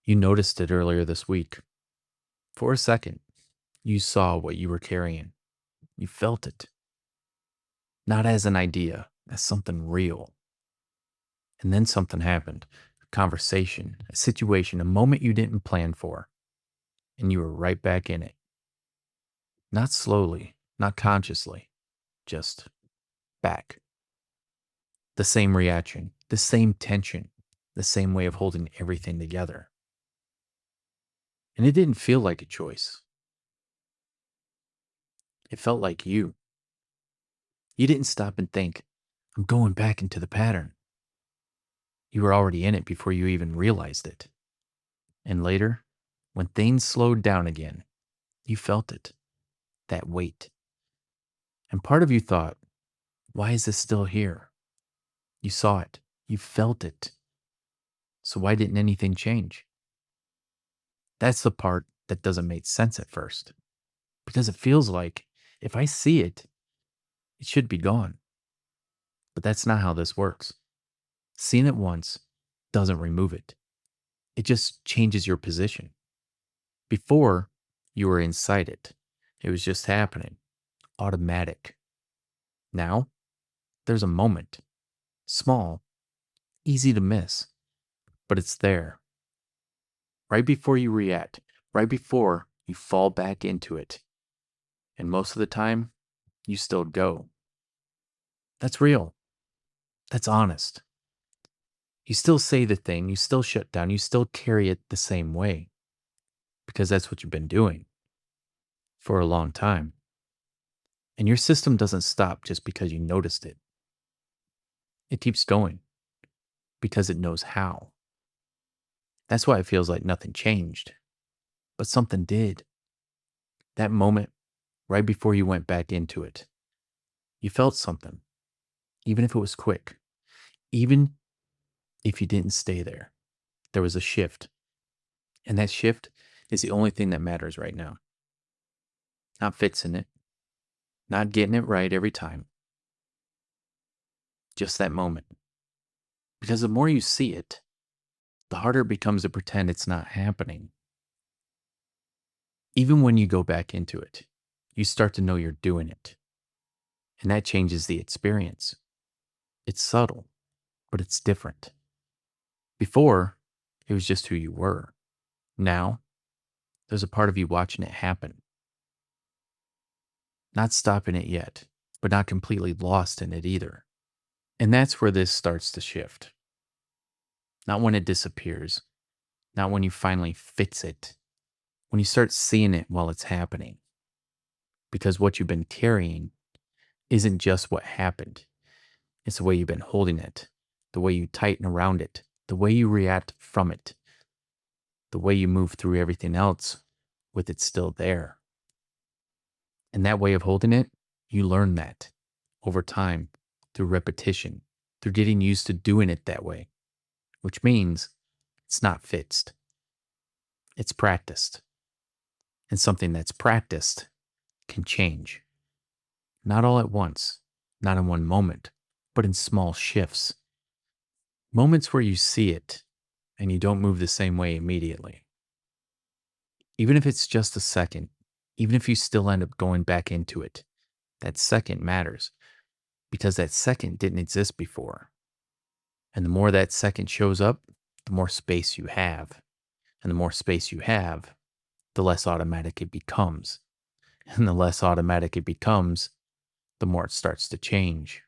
You noticed it earlier this week. For a second, you saw what you were carrying. You felt it, not as an idea, as something real. And then something happened, a conversation, a situation, a moment you didn't plan for, and you were right back in it. Not slowly, not consciously, just back. The same reaction, the same tension, the same way of holding everything together. And it didn't feel like a choice. It felt like you. You didn't stop and think, I'm going back into the pattern. You were already in it before you even realized it. And later, when things slowed down again, you felt it, that weight. And part of you thought, why is this still here? You saw it, you felt it. So why didn't anything change? That's the part that doesn't make sense at first. Because it feels like if I see it, it should be gone. But that's not how this works. Seeing it once doesn't remove it, it just changes your position. Before, you were inside it, it was just happening, automatic. Now, there's a moment, small, easy to miss, but it's there. Right before you react, right before you fall back into it. And most of the time, you still go. That's real. That's honest. You still say the thing, you still shut down, you still carry it the same way because that's what you've been doing for a long time. And your system doesn't stop just because you noticed it. It keeps going because it knows how. That's why it feels like nothing changed, but something did. That moment, right before you went back into it, you felt something, even if it was quick, even if you didn't stay there. There was a shift. And that shift is the only thing that matters right now. Not fixing it, not getting it right every time, just that moment. Because the more you see it, the harder it becomes to pretend it's not happening. Even when you go back into it, you start to know you're doing it. And that changes the experience. It's subtle, but it's different. Before, it was just who you were. Now, there's a part of you watching it happen. Not stopping it yet, but not completely lost in it either. And that's where this starts to shift. Not when it disappears, not when you finally fix it, when you start seeing it while it's happening. Because what you've been carrying isn't just what happened, it's the way you've been holding it, the way you tighten around it, the way you react from it, the way you move through everything else with it still there. And that way of holding it, you learn that over time through repetition, through getting used to doing it that way, which means it's not fixed, it's practiced. And something that's practiced can change. Not all at once, not in one moment, but in small shifts. Moments where you see it and you don't move the same way immediately. Even if it's just a second, even if you still end up going back into it, that second matters because that second didn't exist before. And the more that second shows up, the more space you have. And the more space you have, the less automatic it becomes. And the less automatic it becomes, the more it starts to change.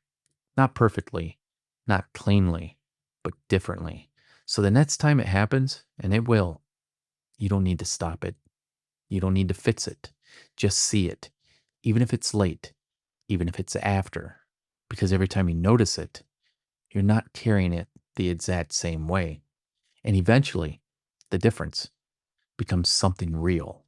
Not perfectly, not cleanly, but differently. So the next time it happens, and it will, you don't need to stop it. You don't need to fix it. Just see it, even if it's late, even if it's after. Because every time you notice it, you're not carrying it the exact same way. And eventually, the difference becomes something real.